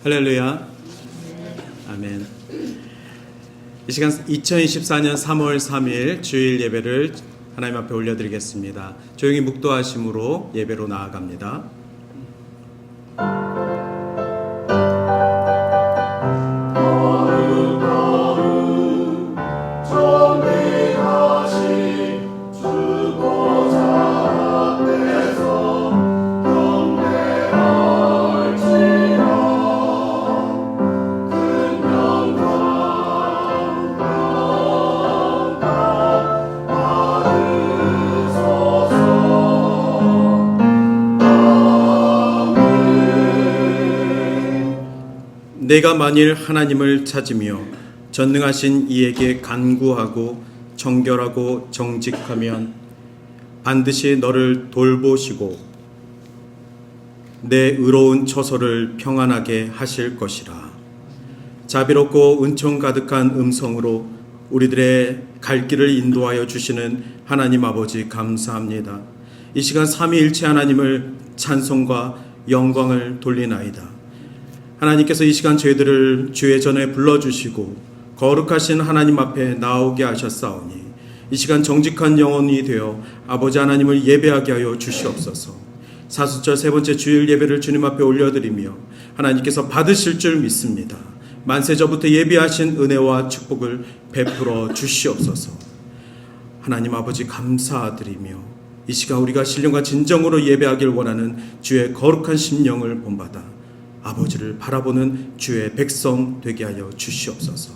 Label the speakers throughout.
Speaker 1: 할렐루야. 아멘. 이 시간 2024년 3월 3일 주일 예배를 하나님 앞에 올려드리겠습니다. 조용히 묵도하심으로 예배로 나아갑니다. 내가 만일 하나님을 찾으며 전능하신 이에게 간구하고 정결하고 정직하면 반드시 너를 돌보시고 내 의로운 처소를 평안하게 하실 것이라. 자비롭고 은총 가득한 음성으로 우리들의 갈 길을 인도하여 주시는 하나님 아버지 감사합니다. 이 시간 삼위일체 하나님을 찬송과 영광을 돌리나이다. 하나님께서 이 시간 저희들을 주의 전에 불러주시고 거룩하신 하나님 앞에 나오게 하셨사오니 이 시간 정직한 영혼이 되어 아버지 하나님을 예배하게 하여 주시옵소서. 사순절 세 번째 주일 예배를 주님 앞에 올려드리며 하나님께서 받으실 줄 믿습니다. 만세저부터 예비하신 은혜와 축복을 베풀어 주시옵소서. 하나님 아버지 감사드리며 이 시간 우리가 신령과 진정으로 예배하길 원하는 주의 거룩한 심령을 본받아 아버지를 바라보는 주의 백성 되게 하여 주시옵소서.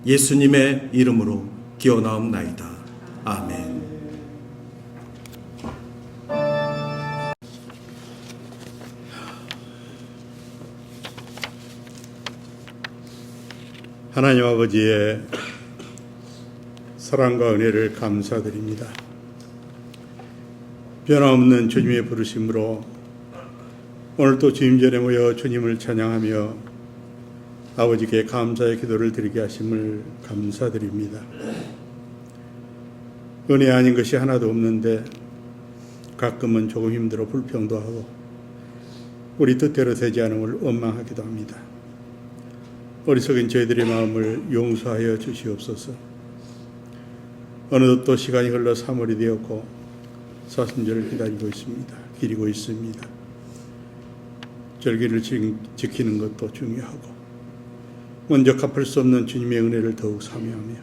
Speaker 1: 예수님의 이름으로 기원하옵나이다. 아멘.
Speaker 2: 하나님 아버지의 사랑과 은혜를 감사드립니다. 변함없는 주님의 부르심으로 오늘 또 주님 전에 모여 주님을 찬양하며 아버지께 감사의 기도를 드리게 하심을 감사드립니다. 은혜 아닌 것이 하나도 없는데 가끔은 조금 힘들어 불평도 하고 우리 뜻대로 되지 않음을 원망하기도 합니다. 어리석은 저희들의 마음을 용서하여 주시옵소서. 어느덧 또 시간이 흘러 3월이 되었고 사순절을 기리고 있습니다. 절기를 지키는 것도 중요하고 먼저 갚을 수 없는 주님의 은혜를 더욱 사모하며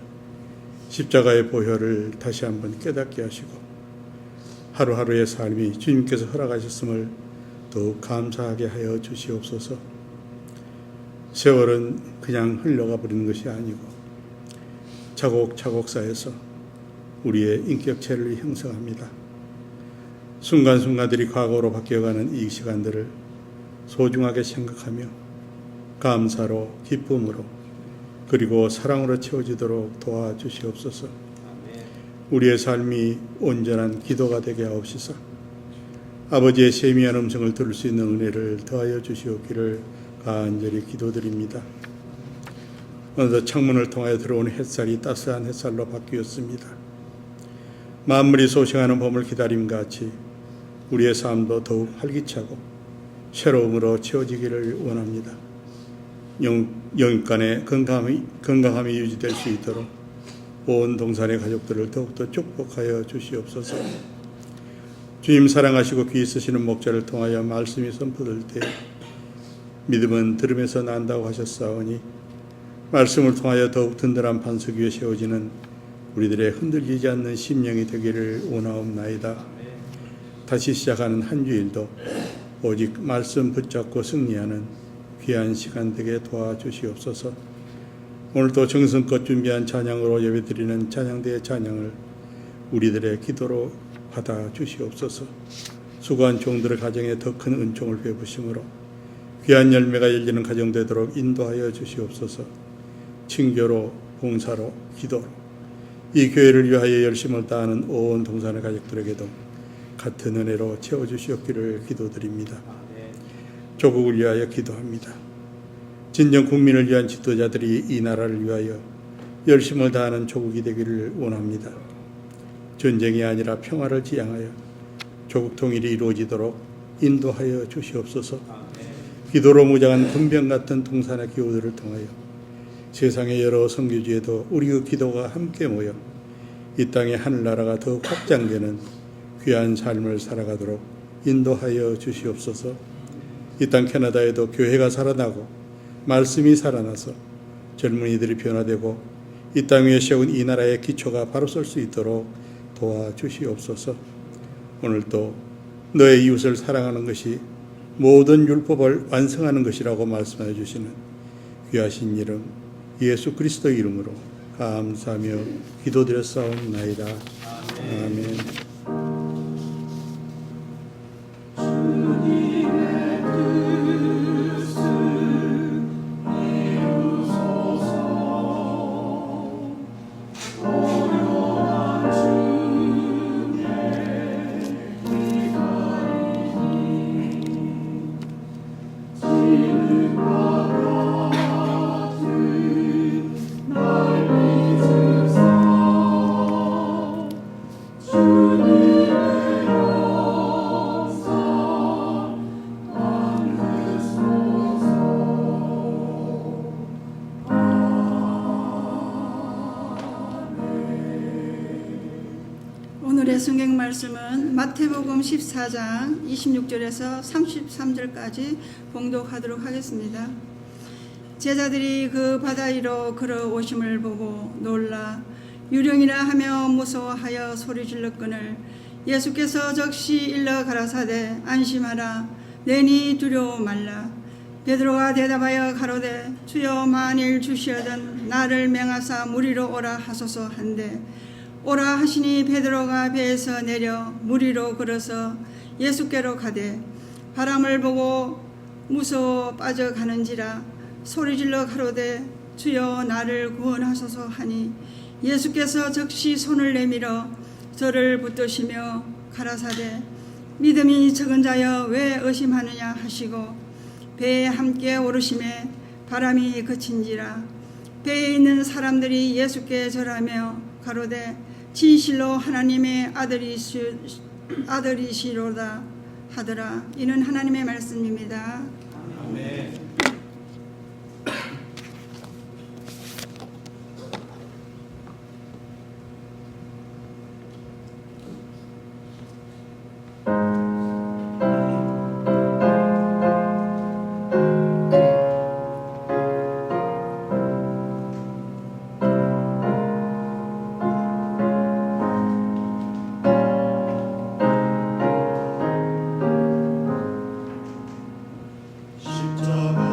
Speaker 2: 십자가의 보혈을 다시 한번 깨닫게 하시고 하루하루의 삶이 주님께서 허락하셨음을 더욱 감사하게 하여 주시옵소서. 세월은 그냥 흘러가 버리는 것이 아니고 차곡차곡 쌓여서 우리의 인격체를 형성합니다. 순간순간들이 과거로 바뀌어가는 이 시간들을 소중하게 생각하며 감사로 기쁨으로 그리고 사랑으로 채워지도록 도와주시옵소서. 우리의 삶이 온전한 기도가 되게 하옵시사. 아버지의 세미한 음성을 들을 수 있는 은혜를 더하여 주시옵기를 간절히 기도드립니다. 어느덧 창문을 통하여 들어오는 햇살이 따스한 햇살로 바뀌었습니다. 만물이 소생하는 봄을 기다림같이 우리의 삶도 더욱 활기차고 새로움으로 채워지기를 원합니다. 영육간의 건강함이 유지될 수 있도록 온 동산의 가족들을 더욱더 축복하여 주시옵소서. 주님 사랑하시고 귀 쓰시는 목자를 통하여 말씀이 선포될 때 믿음은 들음에서 난다고 하셨사오니 말씀을 통하여 더욱 든든한 반석 위에 세워지는 우리들의 흔들리지 않는 심령이 되기를 원하옵나이다. 다시 시작하는 한 주일도 오직 말씀 붙잡고 승리하는 귀한 시간 되게 도와주시옵소서. 오늘도 정성껏 준비한 찬양으로 예배드리는 찬양대의 찬양을 우리들의 기도로 받아 주시옵소서. 수고한 종들의 가정에 더 큰 은총을 베푸심으로 귀한 열매가 열리는 가정 되도록 인도하여 주시옵소서. 친교로 봉사로 기도로 이 교회를 위하여 열심을 다하는 온 동산의 가족들에게도 같은 은혜로 채워주시옵기를 기도드립니다. 조국을 위하여 기도합니다. 진정 국민을 위한 지도자들이 이 나라를 위하여 열심을 다하는 조국이 되기를 원합니다. 전쟁이 아니라 평화를 지향하여 조국 통일이 이루어지도록 인도하여 주시옵소서. 기도로 무장한 군병 같은 동산의 기호들을 통하여 세상의 여러 선교지에도 우리의 기도가 함께 모여 이 땅의 하늘나라가 더욱 확장되는 귀한 삶을 살아가도록 인도하여 주시옵소서. 이 땅 캐나다에도 교회가 살아나고 말씀이 살아나서 젊은이들이 변화되고 이 땅 위에 세운 이 나라의 기초가 바로 설 수 있도록 도와주시옵소서. 오늘도 너의 이웃을 사랑하는 것이 모든 율법을 완성하는 것이라고 말씀해 주시는 귀하신 이름 예수 그리스도의 이름으로 감사하며 기도드렸사옵나이다. 아멘.
Speaker 3: 오늘의 성경 말씀은 마태복음 14장 26절에서 33절까지 봉독하도록 하겠습니다. 제자들이 그 바다 위로 걸어오심을 보고 놀라 유령이라 하며 무서워하여 소리질렀거늘 예수께서 적시 일러 가라사대 안심하라 내니 두려워 말라. 베드로가 대답하여 가로되 주여 만일 주시어든 나를 명하사 무리로 오라 하소서 한데 오라 하시니 베드로가 배에서 내려 물 위로 걸어서 예수께로 가되 바람을 보고 무서워 빠져가는지라 소리질러 가로되 주여 나를 구원하소서 하니 예수께서 즉시 손을 내밀어 저를 붙드시며 가라사대 믿음이 적은 자여 왜 의심하느냐 하시고 배에 함께 오르심에 바람이 그친지라 배에 있는 사람들이 예수께 절하며 가로되 진실로 하나님의 아들이시로다 하더라. 이는 하나님의 말씀입니다.
Speaker 1: 아멘.
Speaker 4: 십자가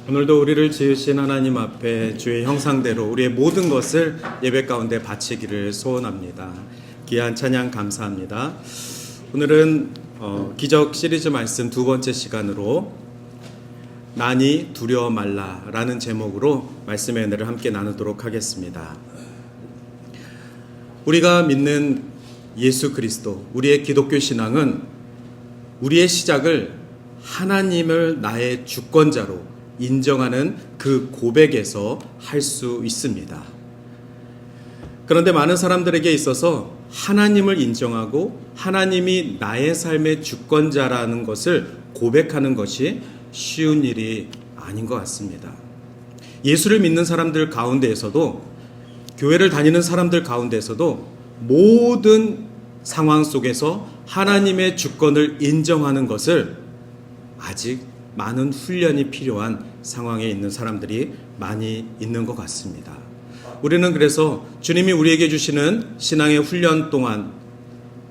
Speaker 1: 오늘도 우리를 지으신 하나님 앞에 주의 형상대로 우리의 모든 것을 예배 가운데 바치기를 소원합니다. 귀한 찬양 감사합니다. 오늘은 기적 시리즈 말씀 두 번째 시간으로 난이 두려워 말라 라는 제목으로 말씀의 은혜를 함께 나누도록 하겠습니다. 우리가 믿는 예수 그리스도, 우리의 기독교 신앙은 우리의 시작을 하나님을 나의 주권자로 인정하는 그 고백에서 할 수 있습니다. 그런데 많은 사람들에게 있어서 하나님을 인정하고 하나님이 나의 삶의 주권자라는 것을 고백하는 것이 쉬운 일이 아닌 것 같습니다. 예수를 믿는 사람들 가운데에서도, 교회를 다니는 사람들 가운데에서도 모든 상황 속에서 하나님의 주권을 인정하는 것을 아직 많은 훈련이 필요한 상황에 있는 사람들이 많이 있는 것 같습니다. 우리는 그래서 주님이 우리에게 주시는 신앙의 훈련 동안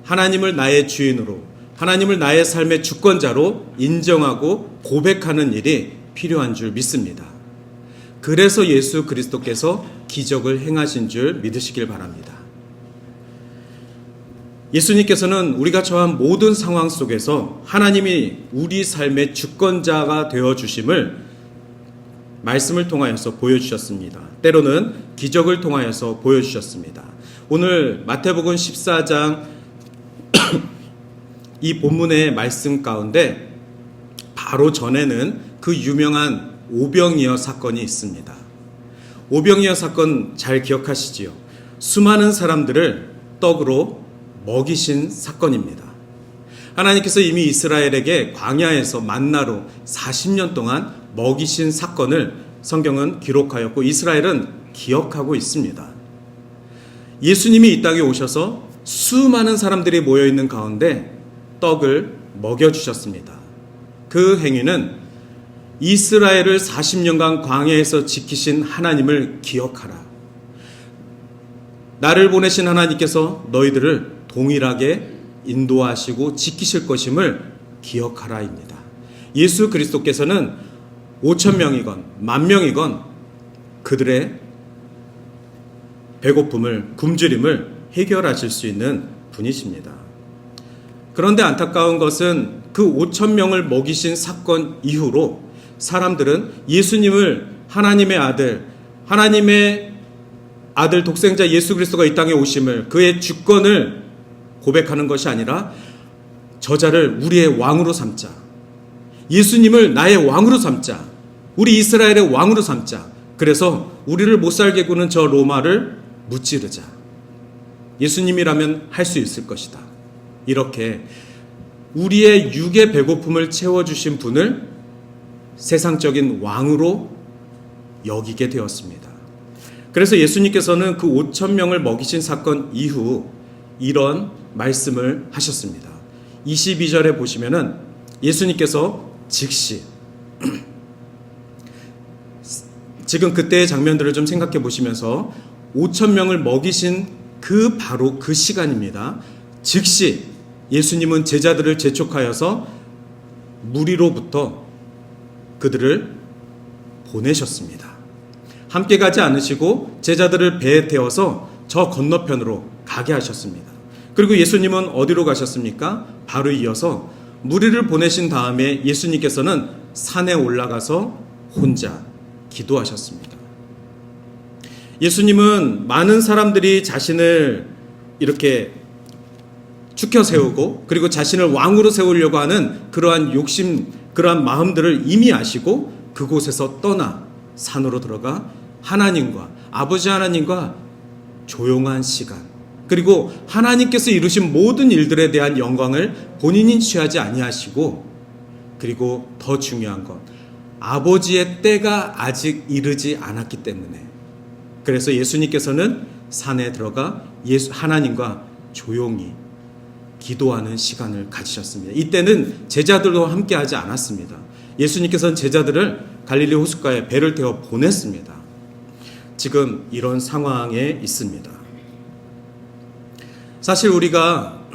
Speaker 1: 하나님을 나의 주인으로, 하나님을 나의 삶의 주권자로 인정하고 고백하는 일이 필요한 줄 믿습니다. 그래서 예수 그리스도께서 기적을 행하신 줄 믿으시길 바랍니다. 예수님께서는 우리가 처한 모든 상황 속에서 하나님이 우리 삶의 주권자가 되어주심을 말씀을 통하여서 보여주셨습니다. 때로는 기적을 통하여서 보여주셨습니다. 오늘 마태복음 14장 이 본문의 말씀 가운데 바로 전에는 그 유명한 오병이어 사건이 있습니다. 오병이어 사건 잘 기억하시지요? 수많은 사람들을 떡으로 먹이신 사건입니다. 하나님께서 이미 이스라엘에게 광야에서 만나로 40년 동안 먹이신 사건을 성경은 기록하였고 이스라엘은 기억하고 있습니다. 예수님이 이 땅에 오셔서 수많은 사람들이 모여있는 가운데 떡을 먹여주셨습니다. 그 행위는 이스라엘을 40년간 광야에서 지키신 하나님을 기억하라. 나를 보내신 하나님께서 너희들을 동일하게 인도하시고 지키실 것임을 기억하라입니다. 예수 그리스도께서는 5,000명이건 10,000명이건 그들의 배고픔을, 굶주림을 해결하실 수 있는 분이십니다. 그런데 안타까운 것은 그 5,000명을 먹이신 사건 이후로 사람들은 예수님을 하나님의 아들 독생자 예수 그리스도가 이 땅에 오심을, 그의 주권을 고백하는 것이 아니라 저자를 우리의 왕으로 삼자, 예수님을 나의 왕으로 삼자, 우리 이스라엘의 왕으로 삼자, 그래서 우리를 못살게 구는 저 로마를 무찌르자, 예수님이라면 할 수 있을 것이다, 이렇게 우리의 육의 배고픔을 채워주신 분을 세상적인 왕으로 여기게 되었습니다. 그래서 예수님께서는 그 5,000명을 먹이신 사건 이후 이런 말씀을 하셨습니다. 22절에 보시면은 예수님께서 즉시 지금 그때의 장면들을 좀 생각해 보시면서 5,000명을 먹이신 바로 그 시간입니다. 즉시 예수님은 제자들을 재촉하여서 무리로부터 그들을 보내셨습니다. 함께 가지 않으시고 제자들을 배에 태워서 저 건너편으로 가게 하셨습니다. 그리고 예수님은 어디로 가셨습니까? 바로 이어서 무리를 보내신 다음에 예수님께서는 산에 올라가서 혼자 기도하셨습니다. 예수님은 많은 사람들이 자신을 이렇게 축혀 세우고 그리고 자신을 왕으로 세우려고 하는 그러한 욕심, 그러한 마음들을 이미 아시고 그곳에서 떠나 산으로 들어가 하나님과, 아버지 하나님과 조용한 시간, 그리고 하나님께서 이루신 모든 일들에 대한 영광을 본인이 취하지 아니하시고, 그리고 더 중요한 건 아버지의 때가 아직 이르지 않았기 때문에, 그래서 예수님께서는 산에 들어가 하나님과 조용히 기도하는 시간을 가지셨습니다. 이때는 제자들도 함께 하지 않았습니다. 예수님께서는 제자들을 갈릴리 호숫가에 배를 태워 보냈습니다. 지금 이런 상황에 있습니다. 사실 우리가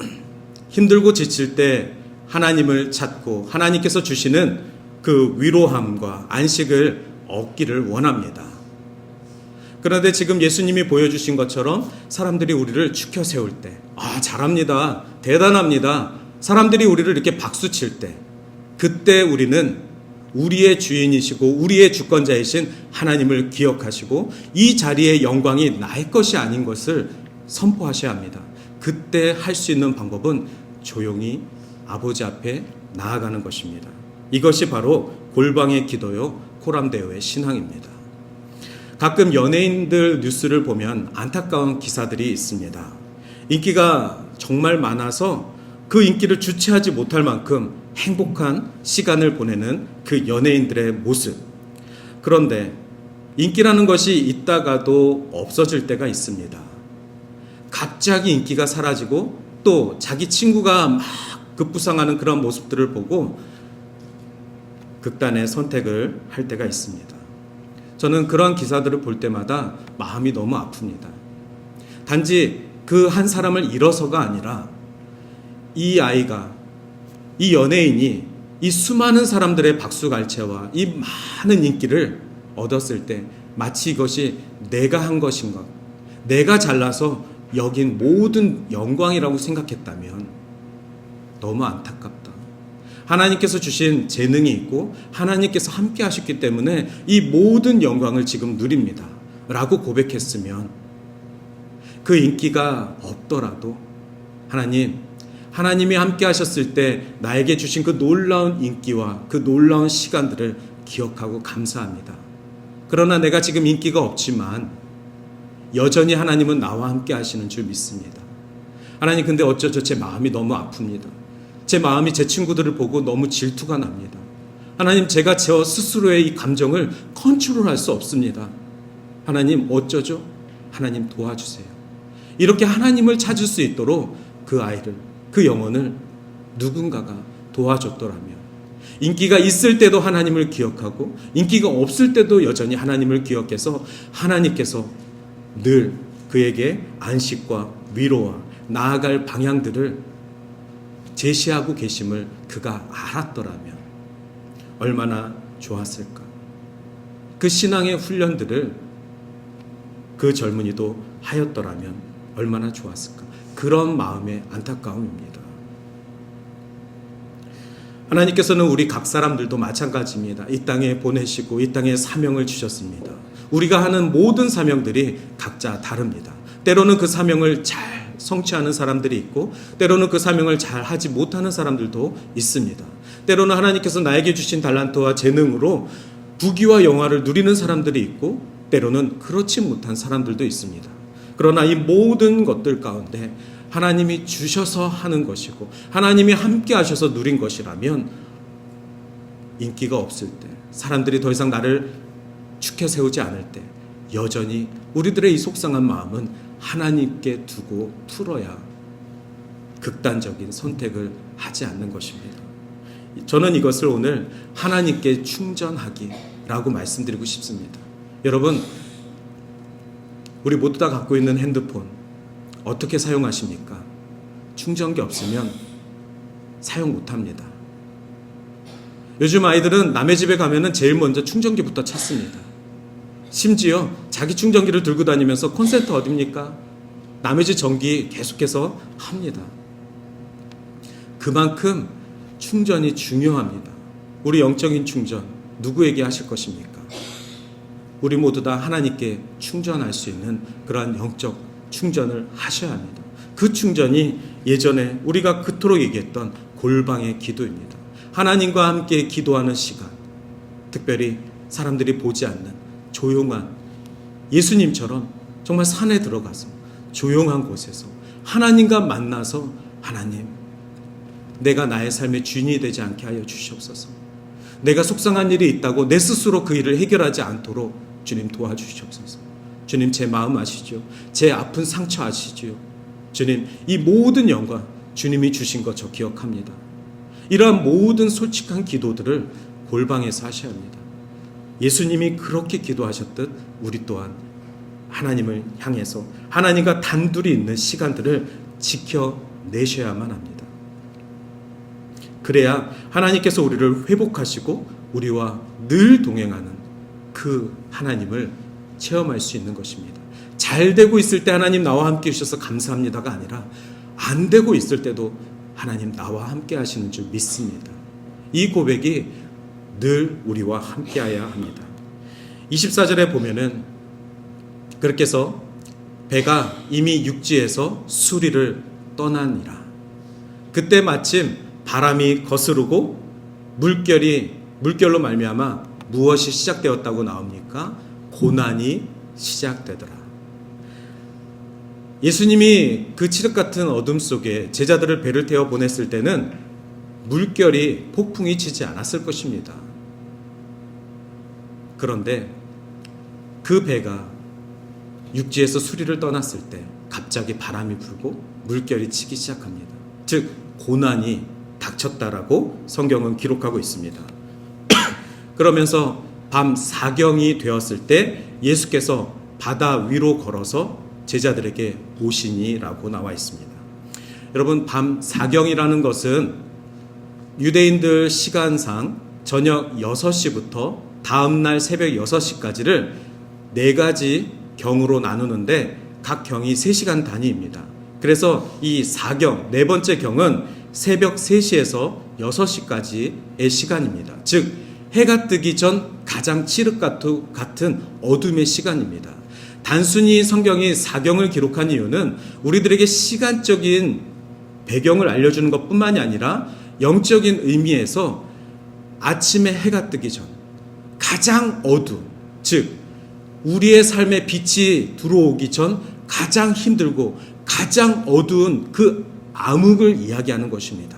Speaker 1: 힘들고 지칠 때 하나님을 찾고 하나님께서 주시는 그 위로함과 안식을 얻기를 원합니다. 그런데 지금 예수님이 보여주신 것처럼 사람들이 우리를 추켜 세울 때, 잘합니다. 대단합니다. 사람들이 우리를 이렇게 박수 칠 때, 그때 우리는 우리의 주인이시고 우리의 주권자이신 하나님을 기억하시고 이 자리의 영광이 나의 것이 아닌 것을 선포하셔야 합니다. 그때 할 수 있는 방법은 조용히 아버지 앞에 나아가는 것입니다. 이것이 바로 골방의 기도요, 코람데오의 신앙입니다. 가끔 연예인들 뉴스를 보면 안타까운 기사들이 있습니다. 인기가 정말 많아서 그 인기를 주체하지 못할 만큼 행복한 시간을 보내는 그 연예인들의 모습. 그런데 인기라는 것이 있다가도 없어질 때가 있습니다. 갑자기 인기가 사라지고 또 자기 친구가 막 급부상하는 그런 모습들을 보고 극단의 선택을 할 때가 있습니다. 저는 그런 기사들을 볼 때마다 마음이 너무 아픕니다. 단지 그 한 사람을 잃어서가 아니라 이 아이가, 이 연예인이 이 수많은 사람들의 박수갈채와 이 많은 인기를 얻었을 때 마치 이것이 내가 한 것인 것, 내가 잘나서 여긴 모든 영광이라고 생각했다면 너무 안타깝다. 하나님께서 주신 재능이 있고 하나님께서 함께 하셨기 때문에 이 모든 영광을 지금 누립니다 라고 고백했으면 그 인기가 없더라도 하나님이 함께 하셨을 때 나에게 주신 그 놀라운 인기와 그 놀라운 시간들을 기억하고 감사합니다. 그러나 내가 지금 인기가 없지만 여전히 하나님은 나와 함께 하시는 줄 믿습니다. 하나님, 근데 어쩌죠? 제 마음이 너무 아픕니다. 제 마음이 제 친구들을 보고 너무 질투가 납니다. 하나님, 제가 저 스스로의 이 감정을 컨트롤할 수 없습니다. 하나님, 어쩌죠? 하나님, 도와주세요. 이렇게 하나님을 찾을 수 있도록 그 아이를, 그 영혼을 누군가가 도와줬더라면, 인기가 있을 때도 하나님을 기억하고 인기가 없을 때도 여전히 하나님을 기억해서 하나님께서 늘 그에게 안식과 위로와 나아갈 방향들을 제시하고 계심을 그가 알았더라면 얼마나 좋았을까. 그 신앙의 훈련들을 그 젊은이도 하였더라면 얼마나 좋았을까. 그런 마음의 안타까움입니다. 하나님께서는 우리 각 사람들도 마찬가지입니다. 이 땅에 보내시고 이 땅에 사명을 주셨습니다. 우리가 하는 모든 사명들이 각자 다릅니다. 때로는 그 사명을 잘 성취하는 사람들이 있고 때로는 그 사명을 잘 하지 못하는 사람들도 있습니다. 때로는 하나님께서 나에게 주신 달란트와 재능으로 부귀와 영화를 누리는 사람들이 있고 때로는 그렇지 못한 사람들도 있습니다. 그러나 이 모든 것들 가운데 하나님이 주셔서 하는 것이고 하나님이 함께 하셔서 누린 것이라면 인기가 없을 때, 사람들이 더 이상 나를 축혀 세우지 않을 때 여전히 우리들의 이 속상한 마음은 하나님께 두고 풀어야 극단적인 선택을 하지 않는 것입니다. 저는 이것을 오늘 하나님께 충전하기라고 말씀드리고 싶습니다. 여러분, 우리 모두 다 갖고 있는 핸드폰 어떻게 사용하십니까? 충전기 없으면 사용 못합니다. 요즘 아이들은 남의 집에 가면은 제일 먼저 충전기부터 찾습니다. 심지어 자기 충전기를 들고 다니면서 콘센트 어딥니까? 남의 집 전기 계속해서 합니다. 그만큼 충전이 중요합니다. 우리 영적인 충전 누구에게 하실 것입니까? 우리 모두 다 하나님께 충전할 수 있는 그러한 영적 충전을 하셔야 합니다. 그 충전이 예전에 우리가 그토록 얘기했던 골방의 기도입니다. 하나님과 함께 기도하는 시간, 특별히 사람들이 보지 않는 조용한, 예수님처럼 정말 산에 들어가서 조용한 곳에서 하나님과 만나서 하나님, 내가 나의 삶의 주인이 되지 않게 하여 주시옵소서. 내가 속상한 일이 있다고 내 스스로 그 일을 해결하지 않도록 주님 도와주시옵소서. 주님, 제 마음 아시죠? 제 아픈 상처 아시죠? 주님, 이 모든 영광 주님이 주신 것 저 기억합니다. 이러한 모든 솔직한 기도들을 골방에서 하셔야 합니다. 예수님이 그렇게 기도하셨듯 우리 또한 하나님을 향해서 하나님과 단둘이 있는 시간들을 지켜내셔야만 합니다. 그래야 하나님께서 우리를 회복하시고 우리와 늘 동행하는 그 하나님을 체험할 수 있는 것입니다. 잘 되고 있을 때 하나님 나와 함께 해주셔서 감사합니다가 아니라 안 되고 있을 때도 하나님 나와 함께 하시는 줄 믿습니다. 이 고백이 늘 우리와 함께 하여야 합니다. 24절에 보면은 그렇게 해서 배가 이미 육지에서 수리를 떠나니라. 그때 마침 바람이 거스르고 물결로 말미암아 무엇이 시작되었다고 나옵니까? 고난이 시작되더라. 예수님이 그 칠흑 같은 어둠 속에 제자들을 배를 태워 보냈을 때는 물결이 폭풍이 치지 않았을 것입니다. 그런데 그 배가 육지에서 수리를 떠났을 때 갑자기 바람이 불고 물결이 치기 시작합니다. 즉 고난이 닥쳤다라고 성경은 기록하고 있습니다. 그러면서 밤 4경이 되었을 때 예수께서 바다 위로 걸어서 제자들에게 오시니라고 나와 있습니다. 여러분, 밤 4경이라는 것은 유대인들 시간상 저녁 6시부터 다음날 새벽 6시까지를 4가지 경으로 나누는데 각 경이 3시간 단위입니다. 그래서 이 4경, 네 번째 경은 새벽 3시에서 6시까지의 시간입니다. 즉 해가 뜨기 전 가장 칠흑 같은 어둠의 시간입니다. 단순히 성경이 4경을 기록한 이유는 우리들에게 시간적인 배경을 알려주는 것뿐만이 아니라 영적인 의미에서 아침에 해가 뜨기 전 가장 어두운, 즉 우리의 삶에 빛이 들어오기 전 가장 힘들고 가장 어두운 그 암흑을 이야기하는 것입니다.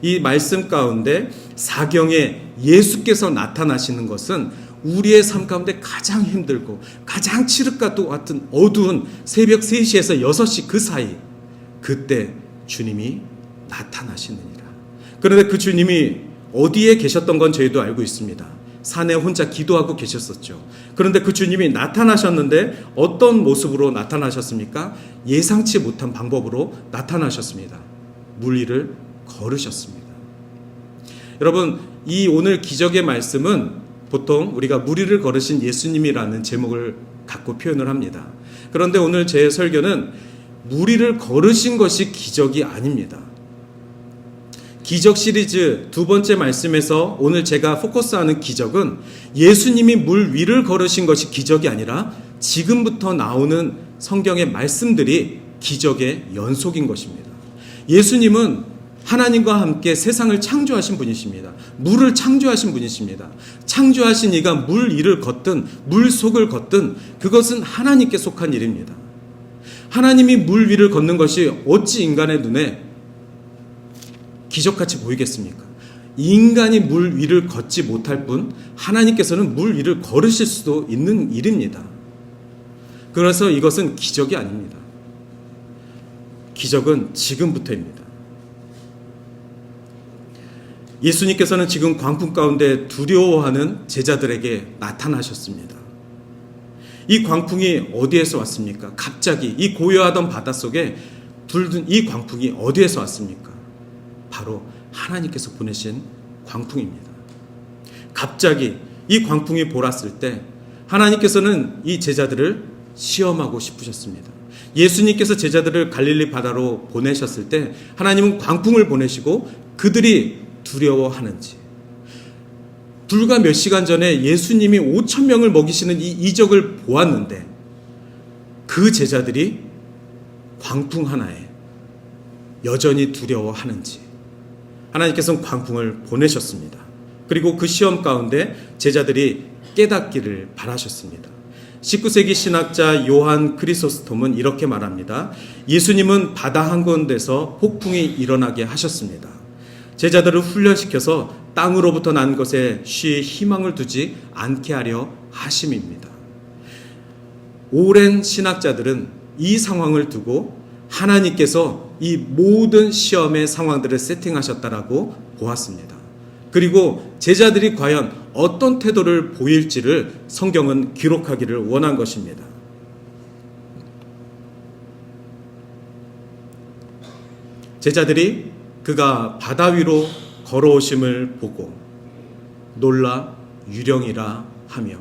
Speaker 1: 이 말씀 가운데 4경에 예수께서 나타나시는 것은 우리의 삶 가운데 가장 힘들고 가장 칠흑과 같은 어두운 새벽 3시에서 6시 그 사이, 그때 주님이 나타나시느니라. 그런데 그 주님이 어디에 계셨던 건 저희도 알고 있습니다. 산에 혼자 기도하고 계셨었죠. 그런데 그 주님이 나타나셨는데 어떤 모습으로 나타나셨습니까? 예상치 못한 방법으로 나타나셨습니다. 물 위를 걸으셨습니다. 여러분, 이 오늘 기적의 말씀은 보통 우리가 물 위를 걸으신 예수님이라는 제목을 갖고 표현을 합니다. 그런데 오늘 제 설교는 물 위를 걸으신 것이 기적이 아닙니다. 기적 시리즈 2번째 말씀에서 오늘 제가 포커스하는 기적은 예수님이 물 위를 걸으신 것이 기적이 아니라 지금부터 나오는 성경의 말씀들이 기적의 연속인 것입니다. 예수님은 하나님과 함께 세상을 창조하신 분이십니다. 물을 창조하신 분이십니다. 창조하신 이가 물 위를 걷든 물 속을 걷든 그것은 하나님께 속한 일입니다. 하나님이 물 위를 걷는 것이 어찌 인간의 눈에 기적같이 보이겠습니까? 인간이 물 위를 걷지 못할 뿐 하나님께서는 물 위를 걸으실 수도 있는 일입니다. 그래서 이것은 기적이 아닙니다. 기적은 지금부터입니다. 예수님께서는 지금 광풍 가운데 두려워하는 제자들에게 나타나셨습니다. 이 광풍이 어디에서 왔습니까? 갑자기 이 고요하던 바닷속에 불든 이 광풍이 어디에서 왔습니까? 바로 하나님께서 보내신 광풍입니다. 갑자기 이 광풍이 몰았을 때 하나님께서는 이 제자들을 시험하고 싶으셨습니다. 예수님께서 제자들을 갈릴리 바다로 보내셨을 때 하나님은 광풍을 보내시고 그들이 두려워하는지, 불과 몇 시간 전에 예수님이 5,000명을 먹이시는 이 이적을 보았는데 그 제자들이 광풍 하나에 여전히 두려워하는지 하나님께서는 광풍을 보내셨습니다. 그리고 그 시험 가운데 제자들이 깨닫기를 바라셨습니다. 19세기 신학자 요한 크리소스톰은 이렇게 말합니다. 예수님은 바다 한가운데서 폭풍이 일어나게 하셨습니다. 제자들을 훈련시켜서 땅으로부터 난 것에 쉬 희망을 두지 않게 하려 하심입니다. 오랜 신학자들은 이 상황을 두고 하나님께서 이 모든 시험의 상황들을 세팅하셨다라고 보았습니다. 그리고 제자들이 과연 어떤 태도를 보일지를 성경은 기록하기를 원한 것입니다. 제자들이 그가 바다 위로 걸어오심을 보고 놀라 유령이라 하며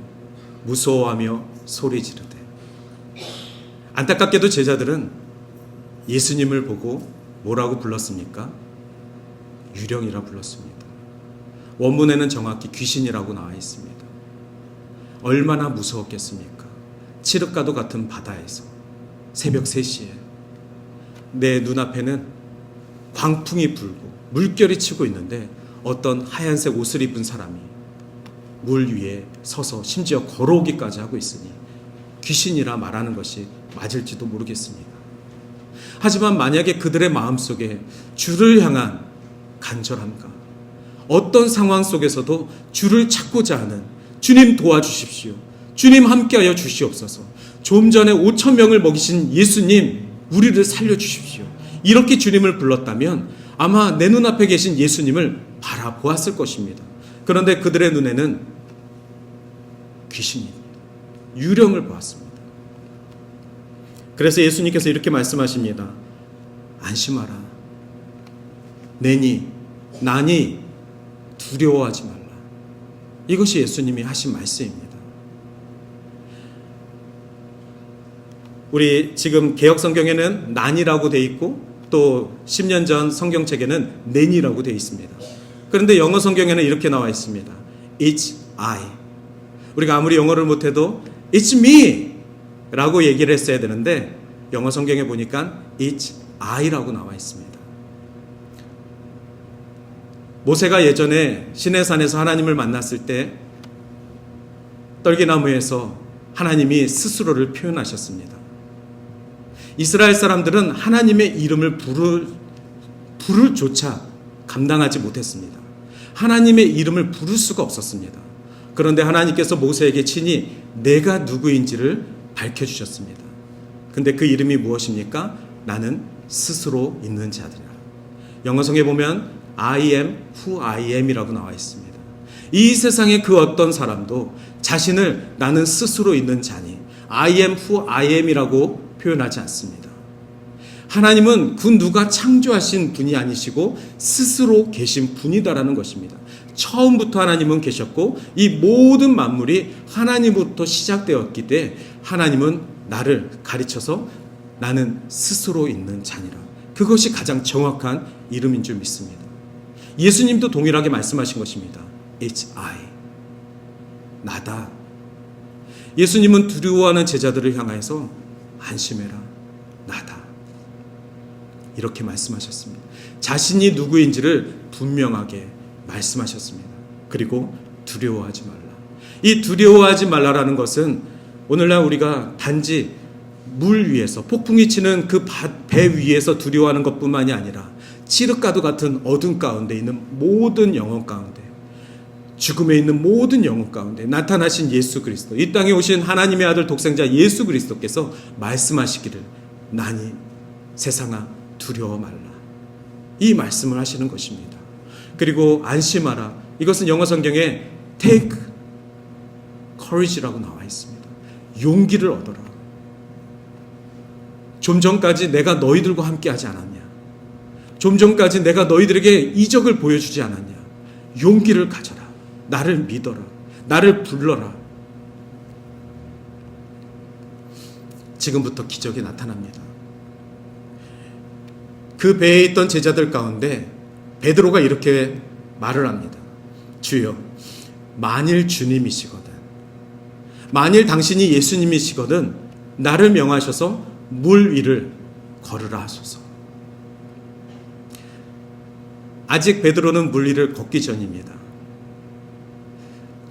Speaker 1: 무서워하며 소리 지르되. 안타깝게도 제자들은 예수님을 보고 뭐라고 불렀습니까? 유령이라 불렀습니다. 원문에는 정확히 귀신이라고 나와 있습니다. 얼마나 무서웠겠습니까? 칠흑가도 같은 바다에서 새벽 3시에 내 눈앞에는 광풍이 불고 물결이 치고 있는데 어떤 하얀색 옷을 입은 사람이 물 위에 서서 심지어 걸어오기까지 하고 있으니 귀신이라 말하는 것이 맞을지도 모르겠습니다. 하지만 만약에 그들의 마음속에 주를 향한 간절함과 어떤 상황 속에서도 주를 찾고자 하는 주님 도와주십시오, 주님 함께하여 주시옵소서, 좀 전에 5,000명을 먹이신 예수님 우리를 살려주십시오, 이렇게 주님을 불렀다면 아마 내 눈앞에 계신 예수님을 바라보았을 것입니다. 그런데 그들의 눈에는 귀신입니다. 유령을 보았습니다. 그래서 예수님께서 이렇게 말씀하십니다. 안심하라. 나니 두려워하지 말라. 이것이 예수님이 하신 말씀입니다. 우리 지금 개역성경에는 난이라고 되어 있고 또 10년 전 성경책에는 낸이라고 되어 있습니다. 그런데 영어 성경에는 이렇게 나와 있습니다. It's I. 우리가 아무리 영어를 못해도 It's me 라고 얘기를 했어야 되는데 영어 성경에 보니까 It's I라고 나와 있습니다. 모세가 예전에 시내산에서 하나님을 만났을 때 떨기나무에서 하나님이 스스로를 표현하셨습니다. 이스라엘 사람들은 하나님의 이름을 부를 조차 감당하지 못했습니다. 하나님의 이름을 부를 수가 없었습니다. 그런데 하나님께서 모세에게 친히 내가 누구인지를 밝혀주셨습니다. 근데 그 이름이 무엇입니까? 나는 스스로 있는 자들이라. 영어성에 보면 I am who I am 이라고 나와 있습니다. 이 세상의 그 어떤 사람도 자신을 나는 스스로 있는 자니 I am who I am 이라고 표현하지 않습니다. 하나님은 그 누가 창조하신 분이 아니시고 스스로 계신 분이다라는 것입니다. 처음부터 하나님은 계셨고 이 모든 만물이 하나님으로부터 시작되었기 때문에 하나님은 나를 가르쳐서 나는 스스로 있는 자니라. 그것이 가장 정확한 이름인 줄 믿습니다. 예수님도 동일하게 말씀하신 것입니다. It's I. 나다. 예수님은 두려워하는 제자들을 향해서 안심해라. 나다. 이렇게 말씀하셨습니다. 자신이 누구인지를 분명하게 말씀하셨습니다. 그리고 두려워하지 말라. 이 두려워하지 말라라는 것은 오늘날 우리가 단지 물 위에서 폭풍이 치는 그 배 위에서 두려워하는 것뿐만이 아니라 칠흑가도 같은 어둠 가운데 있는 모든 영혼 가운데 죽음에 있는 모든 영혼 가운데 나타나신 예수 그리스도, 이 땅에 오신 하나님의 아들 독생자 예수 그리스도께서 말씀하시기를 나니 세상아 두려워 말라. 이 말씀을 하시는 것입니다. 그리고 안심하라. 이것은 영어 성경에 take courage라고 나와 있습니다. 용기를 얻어라. 좀 전까지 내가 너희들과 함께하지 않았냐? 좀 전까지 내가 너희들에게 이적을 보여주지 않았냐? 용기를 가져라. 나를 믿어라. 나를 불러라. 지금부터 기적이 나타납니다. 그 배에 있던 제자들 가운데 베드로가 이렇게 말을 합니다. 주여, 만일 주님이시거든, 만일 당신이 예수님이시거든 나를 명하셔서 물 위를 걸으라 하소서. 아직 베드로는 물 위를 걷기 전입니다.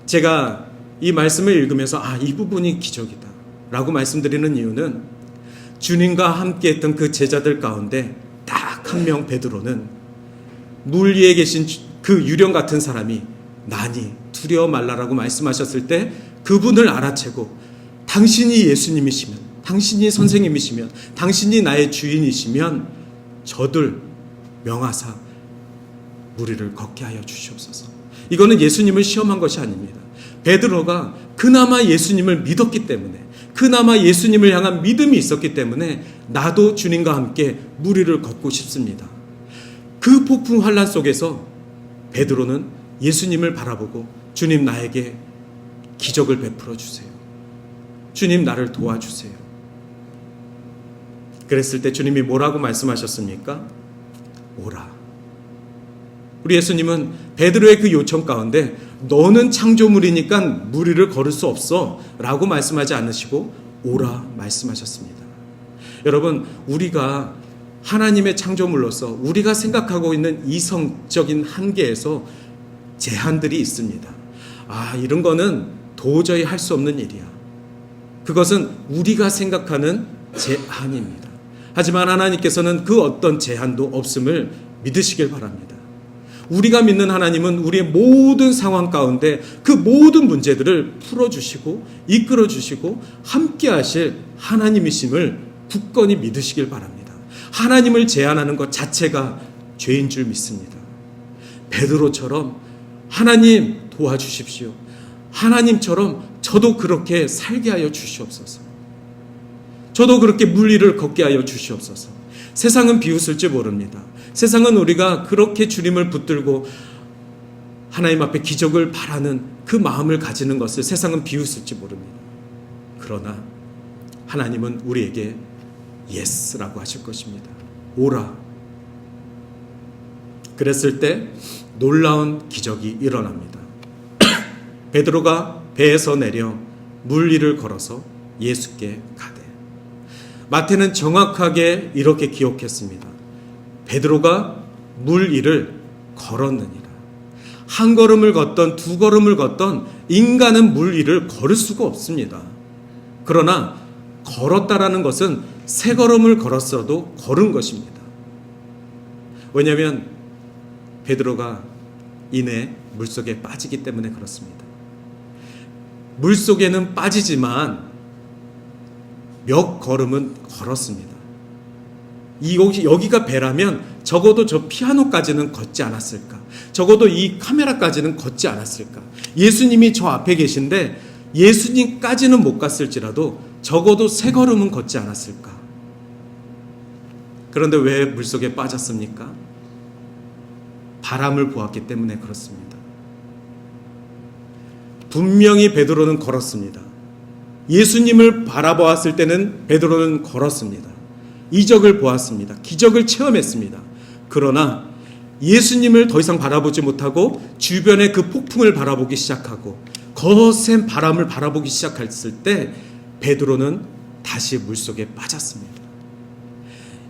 Speaker 1: 제가 이 말씀을 읽으면서 이 부분이 기적이다 라고 말씀드리는 이유는 주님과 함께 했던 그 제자들 가운데 딱 한 명 베드로는 물 위에 계신 그 유령 같은 사람이 나니 두려워 말라라고 말씀하셨을 때 그분을 알아채고 당신이 예수님이시면, 당신이 선생님이시면, 당신이 나의 주인이시면 저들 명하사 물 위를 걷게 하여 주시옵소서. 이거는 예수님을 시험한 것이 아닙니다. 베드로가 그나마 예수님을 믿었기 때문에, 그나마 예수님을 향한 믿음이 있었기 때문에 나도 주님과 함께 물 위를 걷고 싶습니다. 그 폭풍 환란 속에서 베드로는 예수님을 바라보고 주님 나에게 기적을 베풀어 주세요. 주님 나를 도와주세요. 그랬을 때 주님이 뭐라고 말씀하셨습니까? 오라. 우리 예수님은 베드로의 그 요청 가운데 너는 창조물이니까 무리를 걸을 수 없어 라고 말씀하지 않으시고 오라 말씀하셨습니다. 여러분, 우리가 하나님의 창조물로서 우리가 생각하고 있는 이성적인 한계에서 제한들이 있습니다. 이런 거는 도저히 할 수 없는 일이야. 그것은 우리가 생각하는 제한입니다. 하지만 하나님께서는 그 어떤 제한도 없음을 믿으시길 바랍니다. 우리가 믿는 하나님은 우리의 모든 상황 가운데 그 모든 문제들을 풀어주시고 이끌어주시고 함께 하실 하나님이심을 굳건히 믿으시길 바랍니다. 하나님을 제한하는 것 자체가 죄인 줄 믿습니다. 베드로처럼 하나님 도와주십시오. 하나님처럼 저도 그렇게 살게 하여 주시옵소서. 저도 그렇게 물리를 걷게 하여 주시옵소서. 세상은 비웃을지 모릅니다. 세상은 우리가 그렇게 주님을 붙들고 하나님 앞에 기적을 바라는 그 마음을 가지는 것을 세상은 비웃을지 모릅니다. 그러나 하나님은 우리에게 예스라고 하실 것입니다. 오라. 그랬을 때 놀라운 기적이 일어납니다. 베드로가 배에서 내려 물 위를 걸어서 예수께 가되. 마태는 정확하게 이렇게 기록했습니다. 베드로가 물 위를 걸었느니라. 한 걸음을 걷던 두 걸음을 걷던 인간은 물 위를 걸을 수가 없습니다. 그러나 걸었다라는 것은 세 걸음을 걸었어도 걸은 것입니다. 왜냐하면 베드로가 이내 물속에 빠지기 때문에 그렇습니다. 물속에는 빠지지만 몇 걸음은 걸었습니다. 여기가 배라면 적어도 저 피아노까지는 걷지 않았을까? 적어도 이 카메라까지는 걷지 않았을까? 예수님이 저 앞에 계신데 예수님까지는 못 갔을지라도 적어도 세 걸음은 걷지 않았을까? 그런데 왜 물속에 빠졌습니까? 바람을 보았기 때문에 그렇습니다. 분명히 베드로는 걸었습니다. 예수님을 바라보았을 때는 베드로는 걸었습니다. 이적을 보았습니다. 기적을 체험했습니다. 그러나 예수님을 더 이상 바라보지 못하고 주변의 그 폭풍을 바라보기 시작하고 거센 바람을 바라보기 시작했을 때 베드로는 다시 물속에 빠졌습니다.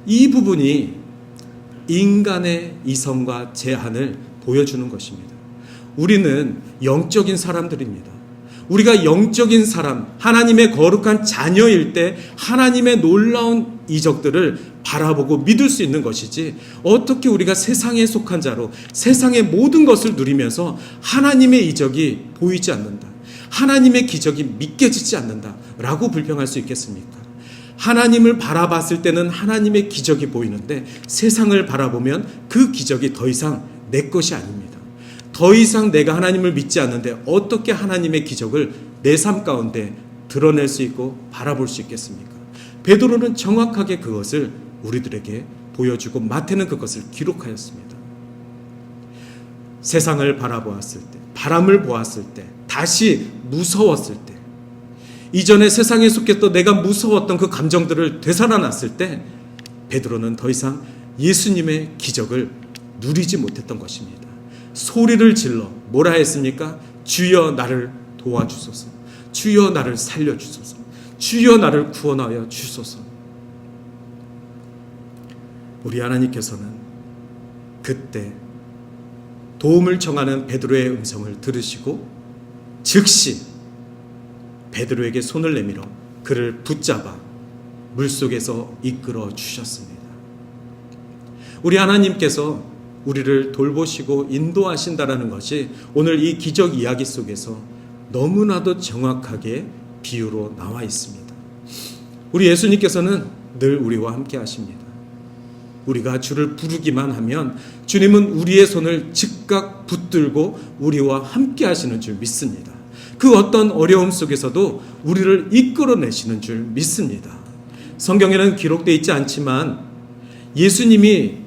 Speaker 1: 이 부분이 인간의 이성과 제한을 보여주는 것입니다. 우리는 영적인 사람들입니다. 우리가 영적인 사람, 하나님의 거룩한 자녀일 때 하나님의 놀라운 이적들을 바라보고 믿을 수 있는 것이지, 어떻게 우리가 세상에 속한 자로 세상의 모든 것을 누리면서 하나님의 이적이 보이지 않는다, 하나님의 기적이 믿겨지지 않는다 라고 불평할 수 있겠습니까? 하나님을 바라봤을 때는 하나님의 기적이 보이는데 세상을 바라보면 그 기적이 더 이상 내 것이 아닙니다. 더 이상 내가 하나님을 믿지 않는데 어떻게 하나님의 기적을 내 삶 가운데 드러낼 수 있고 바라볼 수 있겠습니까? 베드로는 정확하게 그것을 우리들에게 보여주고 마태는 그것을 기록하였습니다. 세상을 바라보았을 때, 바람을 보았을 때, 다시 무서웠을 때, 이전에 세상에 속했던 내가 무서웠던 그 감정들을 되살아났을 때 베드로는 더 이상 예수님의 기적을 누리지 못했던 것입니다. 소리를 질러 뭐라 했습니까? 주여 나를 도와주소서, 주여 나를 살려주소서, 주여 나를 구원하여 주소서. 우리 하나님께서는 그때 도움을 청하는 베드로의 음성을 들으시고 즉시 베드로에게 손을 내밀어 그를 붙잡아 물속에서 이끌어 주셨습니다. 우리 하나님께서 우리를 돌보시고 인도하신다라는 것이 오늘 이 기적 이야기 속에서 너무나도 정확하게 비유로 나와 있습니다. 우리 예수님께서는 늘 우리와 함께 하십니다. 우리가 주를 부르기만 하면 주님은 우리의 손을 즉각 붙들고 우리와 함께 하시는 줄 믿습니다. 그 어떤 어려움 속에서도 우리를 이끌어내시는 줄 믿습니다. 성경에는 기록되어 있지 않지만 예수님이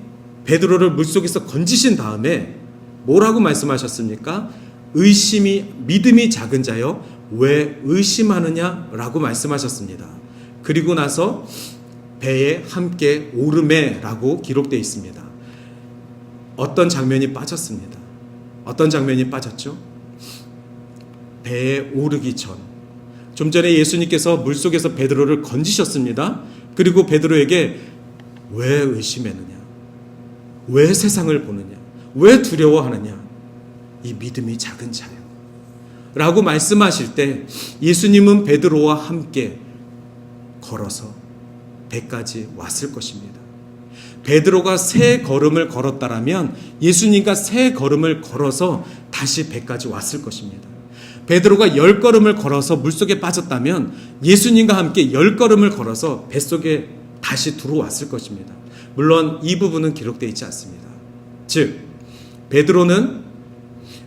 Speaker 1: 베드로를 물속에서 건지신 다음에 뭐라고 말씀하셨습니까? 믿음이 작은 자여 왜 의심하느냐라고 말씀하셨습니다. 그리고 나서 배에 함께 오르매라고 기록되어 있습니다. 어떤 장면이 빠졌습니다. 어떤 장면이 빠졌죠? 배에 오르기 전. 좀 전에 예수님께서 물속에서 베드로를 건지셨습니다. 그리고 베드로에게 왜 의심했느냐? 왜 세상을 보느냐? 왜 두려워하느냐? 이 믿음이 작은 자요. 라고 말씀하실 때 예수님은 베드로와 함께 걸어서 배까지 왔을 것입니다. 베드로가 세 걸음을 걸었다라면 예수님과 세 걸음을 걸어서 다시 배까지 왔을 것입니다. 베드로가 10걸음을 걸어서 물속에 빠졌다면 예수님과 함께 10걸음을 걸어서 뱃속에 다시 들어왔을 것입니다. 물론 이 부분은 기록되어 있지 않습니다. 즉 베드로는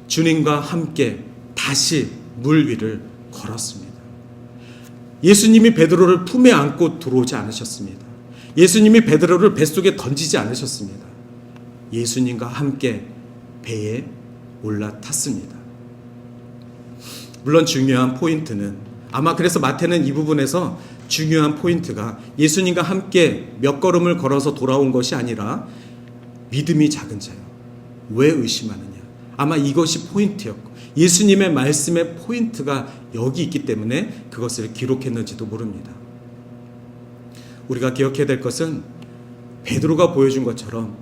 Speaker 1: 주님과 함께 다시 물 위를 걸었습니다. 예수님이 베드로를 품에 안고 들어오지 않으셨습니다. 예수님이 베드로를 뱃속에 던지지 않으셨습니다. 예수님과 함께 배에 올라탔습니다. 물론 중요한 포인트는 아마 그래서 마태는 이 부분에서 중요한 포인트가 예수님과 함께 몇 걸음을 걸어서 돌아온 것이 아니라 믿음이 작은 자요. 왜 의심하느냐? 아마 이것이 포인트였고 예수님의 말씀의 포인트가 여기 있기 때문에 그것을 기록했는지도 모릅니다. 우리가 기억해야 될 것은 베드로가 보여준 것처럼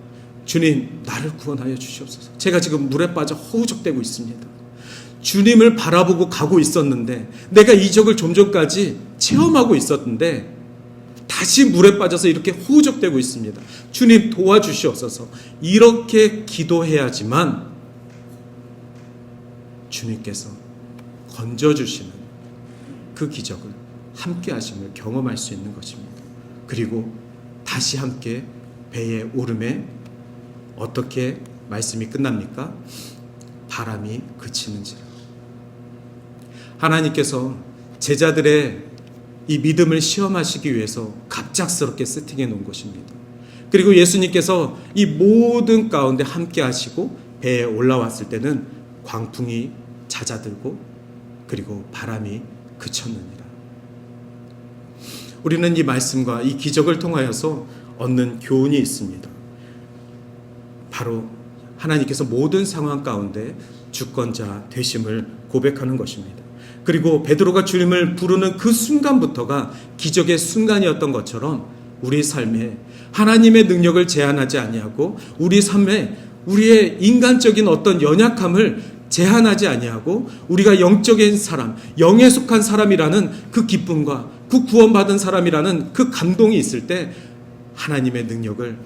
Speaker 1: 주님 나를 구원하여 주시옵소서. 제가 지금 물에 빠져 허우적대고 있습니다. 주님을 바라보고 가고 있었는데 내가 이적을 좀 전까지 체험하고 있었는데 다시 물에 빠져서 이렇게 허우적대고 있습니다. 주님 도와주시옵소서. 이렇게 기도해야지만 주님께서 건져주시는 그 기적을 함께 하심을 경험할 수 있는 것입니다. 그리고 다시 함께 배에 오름에 어떻게 말씀이 끝납니까? 바람이 그치는지라. 하나님께서 제자들의 이 믿음을 시험하시기 위해서 갑작스럽게 세팅해 놓은 것입니다. 그리고 예수님께서 이 모든 가운데 함께 하시고 배에 올라왔을 때는 광풍이 잦아들고 그리고 바람이 그쳤느니라. 우리는 이 말씀과 이 기적을 통하여서 얻는 교훈이 있습니다. 바로 하나님께서 모든 상황 가운데 주권자 되심을 고백하는 것입니다. 그리고 베드로가 주님을 부르는 그 순간부터가 기적의 순간이었던 것처럼 우리 삶에 하나님의 능력을 제한하지 아니하고 우리 삶에 우리의 인간적인 어떤 연약함을 제한하지 아니하고 우리가 영적인 사람, 영에 속한 사람이라는 그 기쁨과 그 구원받은 사람이라는 그 감동이 있을 때 하나님의 능력을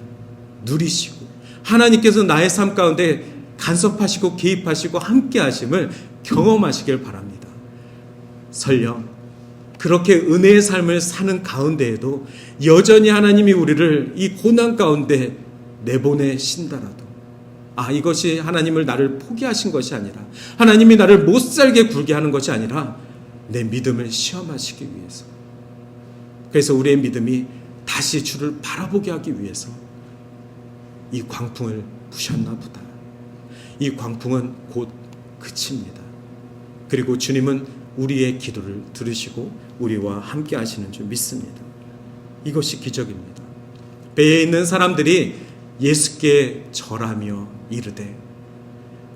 Speaker 1: 누리시고 하나님께서 나의 삶 가운데 간섭하시고 개입하시고 함께 하심을 경험하시길 바랍니다. 설령 그렇게 은혜의 삶을 사는 가운데에도 여전히 하나님이 우리를 이 고난 가운데 내보내신다라도 이것이 하나님을 나를 포기하신 것이 아니라 하나님이 나를 못 살게 굴게 하는 것이 아니라 내 믿음을 시험하시기 위해서, 그래서 우리의 믿음이 다시 주를 바라보게 하기 위해서 이 광풍을 부셨나 보다. 이 광풍은 곧 그칩니다. 그리고 주님은 우리의 기도를 들으시고 우리와 함께 하시는 줄 믿습니다. 이것이 기적입니다. 배에 있는 사람들이 예수께 절하며 이르되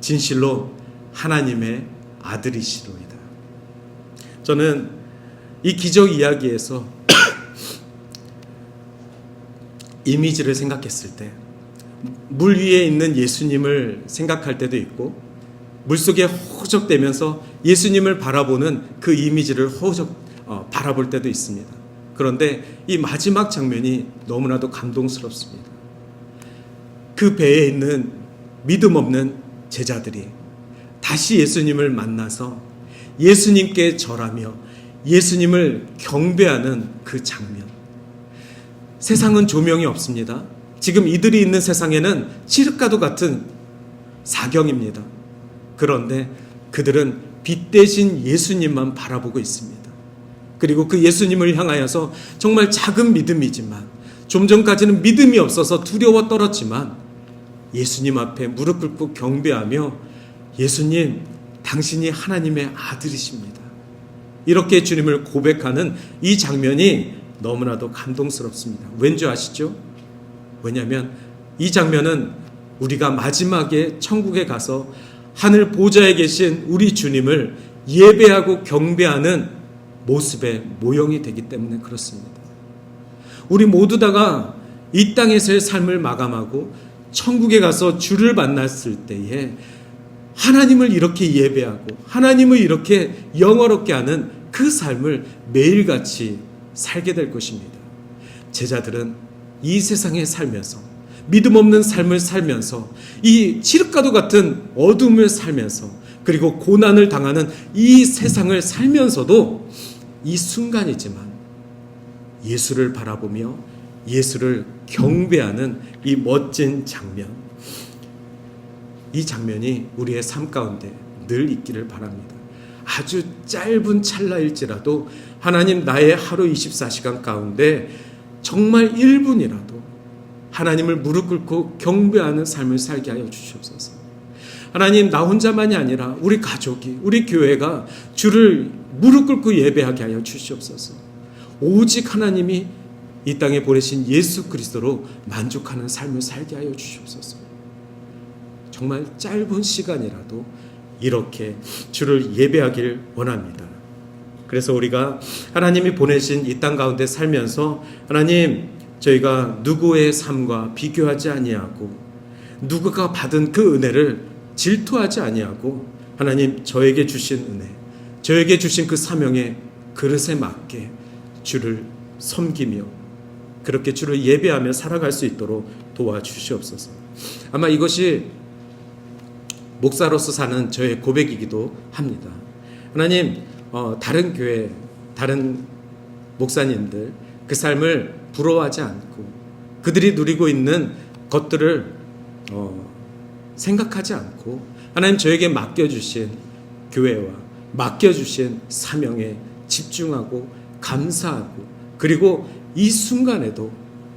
Speaker 1: 진실로 하나님의 아들이시로이다. 저는 이 기적 이야기에서 이미지를 생각했을 때 물 위에 있는 예수님을 생각할 때도 있고 물속에 허우적대면서 예수님을 바라보는 그 이미지를 바라볼 때도 있습니다. 그런데 이 마지막 장면이 너무나도 감동스럽습니다. 그 배에 있는 믿음 없는 제자들이 다시 예수님을 만나서 예수님께 절하며 예수님을 경배하는 그 장면. 세상은 조명이 없습니다. 지금 이들이 있는 세상에는 칠흑가도 같은 사경입니다. 그런데 그들은 빛 대신 예수님만 바라보고 있습니다. 그리고 그 예수님을 향하여서 정말 작은 믿음이지만 좀 전까지는 믿음이 없어서 두려워 떨었지만 예수님 앞에 무릎 꿇고 경배하며 예수님, 당신이 하나님의 아들이십니다. 이렇게 주님을 고백하는 이 장면이 너무나도 감동스럽습니다. 왠지 아시죠? 왜냐하면 이 장면은 우리가 마지막에 천국에 가서 하늘 보좌에 계신 우리 주님을 예배하고 경배하는 모습의 모형이 되기 때문에 그렇습니다. 우리 모두 다가 이 땅에서의 삶을 마감하고 천국에 가서 주를 만났을 때에 하나님을 이렇게 예배하고 하나님을 이렇게 영화롭게 하는 그 삶을 매일같이 살게 될 것입니다. 제자들은 이 세상에 살면서 믿음 없는 삶을 살면서 이 칠흑가도 같은 어둠을 살면서 그리고 고난을 당하는 이 세상을 살면서도 이 순간이지만 예수를 바라보며 예수를 경배하는 이 멋진 장면, 이 장면이 우리의 삶 가운데 늘 있기를 바랍니다. 아주 짧은 찰나일지라도 하나님 나의 하루 24시간 가운데 정말 1분이라도 하나님을 무릎 꿇고 경배하는 삶을 살게 하여 주시옵소서. 하나님, 나 혼자만이 아니라 우리 가족이, 우리 교회가 주를 무릎 꿇고 예배하게 하여 주시옵소서. 오직 하나님이 이 땅에 보내신 예수 그리스도로 만족하는 삶을 살게 하여 주시옵소서. 정말 짧은 시간이라도 이렇게 주를 예배하길 원합니다. 그래서 우리가 하나님이 보내신 이 땅 가운데 살면서 하나님, 저희가 누구의 삶과 비교하지 아니하고 누구가 받은 그 은혜를 질투하지 아니하고 하나님, 저에게 주신 은혜, 저에게 주신 그 사명의 그릇에 맞게 주를 섬기며 그렇게 주를 예배하며 살아갈 수 있도록 도와주시옵소서. 아마 이것이 목사로서 사는 저의 고백이기도 합니다. 하나님, 다른 교회, 다른 목사님들 그 삶을 부러워하지 않고 그들이 누리고 있는 것들을 생각하지 않고 하나님, 저에게 맡겨주신 교회와 맡겨주신 사명에 집중하고 감사하고 그리고 이 순간에도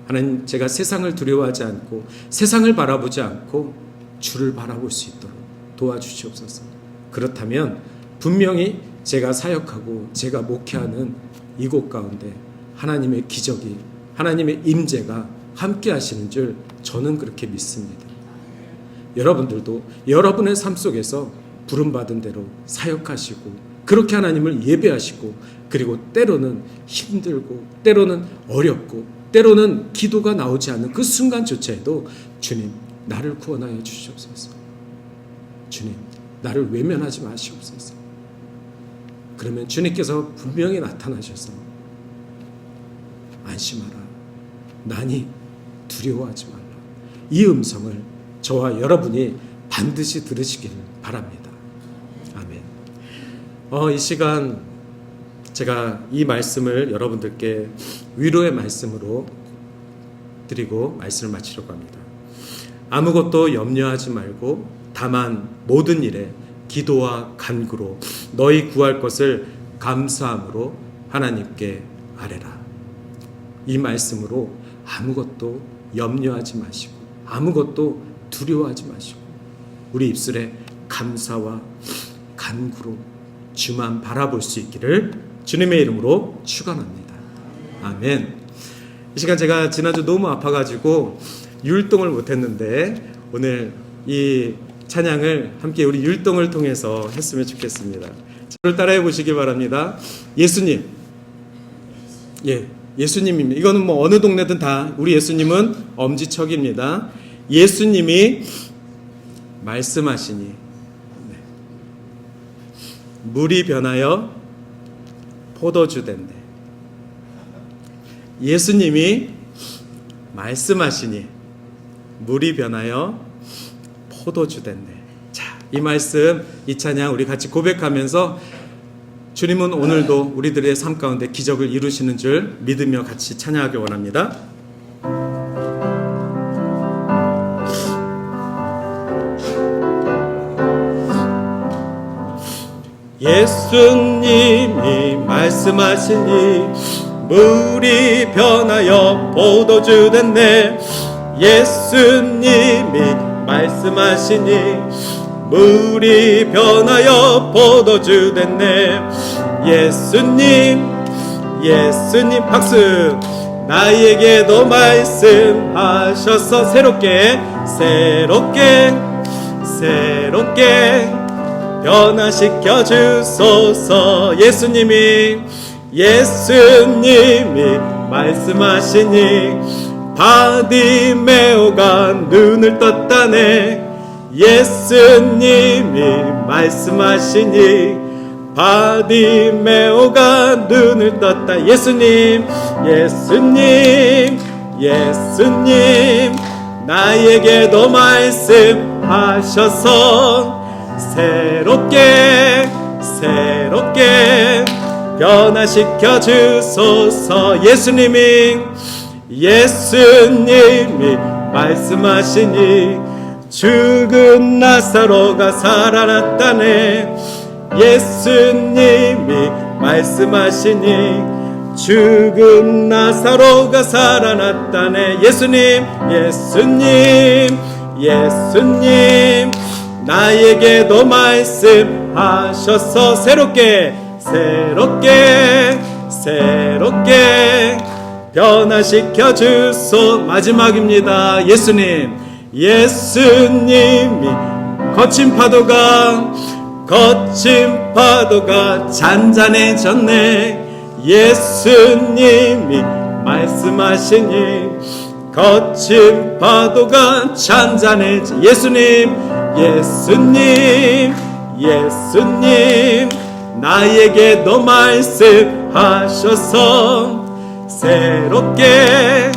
Speaker 1: 하나님, 제가 세상을 두려워하지 않고 세상을 바라보지 않고 주를 바라볼 수 있도록 도와주시옵소서. 그렇다면 분명히 제가 사역하고 제가 목회하는 이곳 가운데 하나님의 기적이, 하나님의 임재가 함께 하시는 줄 저는 그렇게 믿습니다. 여러분들도 여러분의 삶 속에서 부름받은 대로 사역하시고 그렇게 하나님을 예배하시고 그리고 때로는 힘들고 때로는 어렵고 때로는 기도가 나오지 않는 그 순간조차에도 주님, 나를 구원하여 주시옵소서. 주님, 나를 외면하지 마시옵소서. 그러면 주님께서 분명히 나타나셔서 안심하라, 나니 두려워하지 말라, 이 음성을 저와 여러분이 반드시 들으시기를 바랍니다. 아멘. 이 시간 제가 이 말씀을 여러분들께 위로의 말씀으로 드리고 말씀을 마치려고 합니다. 아무것도 염려하지 말고 다만 모든 일에 기도와 간구로 너희 구할 것을 감사함으로 하나님께 아뢰라. 이 말씀으로 아무것도 염려하지 마시고 아무것도 두려워하지 마시고 우리 입술에 감사와 간구로 주만 바라볼 수 있기를 주님의 이름으로 축원합니다. 아멘. 이 시간 제가 지난주 너무 아파가지고 율동을 못했는데 오늘 이 찬양을 함께 우리 율동을 통해서 했으면 좋겠습니다. 저를 따라해 보시기 바랍니다. 예수님, 예수님입니다. 이거는 뭐 어느 동네든 다 우리 예수님은 엄지척입니다. 예수님이 말씀하시니 물이 변하여 포도주 된대. 예수님이 말씀하시니 물이 변하여 포도주 된대. 자, 이 말씀, 이 찬양 우리 같이 고백하면서 주님은 오늘도 우리들의 삶 가운데 기적을 이루시는 줄 믿으며 같이 찬양하기 원합니다. 예수님이 말씀하시니 물이 변하여 포도주 됐네. 예수님이 말씀하시니 물이 변하여 포도주 됐네. 예수님 예수님 박수. 나에게도 말씀하셔서 새롭게 변화시켜 주소서. 예수님이 말씀하시니 바디메오가 눈을 떴다네. 예수님이 말씀하시니 바디메오가 눈을 떴다. 예수님 나에게도 말씀하셔서 새롭게 변화시켜 주소서. 예수님이 말씀하시니 죽은 나사로가 살아났다네. 예수님이 말씀하시니 죽은 나사로가 살아났다네. 예수님 나에게도 말씀하셔서 새롭게 변화시켜 주소. 마지막입니다. 예수님이 거친 파도가 잔잔해졌네. 예수님이 말씀하시니 거친 파도가 잔잔해져. 예수님 나에게도 말씀하셔서 새롭게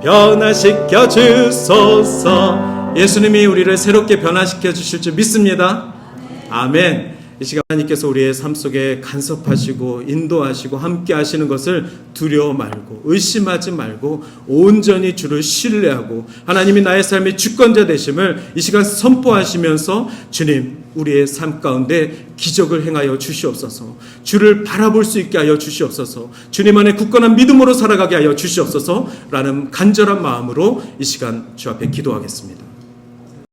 Speaker 1: 변화시켜 주소서. 예수님이 우리를 새롭게 변화시켜 주실 줄 믿습니다. 아멘. 이 시간 하나님께서 우리의 삶 속에 간섭하시고 인도하시고 함께 하시는 것을 두려워 말고 의심하지 말고 온전히 주를 신뢰하고 하나님이 나의 삶의 주권자 되심을 이 시간 선포하시면서 주님 우리의 삶 가운데 기적을 행하여 주시옵소서. 주를 바라볼 수 있게 하여 주시옵소서. 주님 안에 굳건한 믿음으로 살아가게 하여 주시옵소서 라는 간절한 마음으로 이 시간 주 앞에 기도하겠습니다.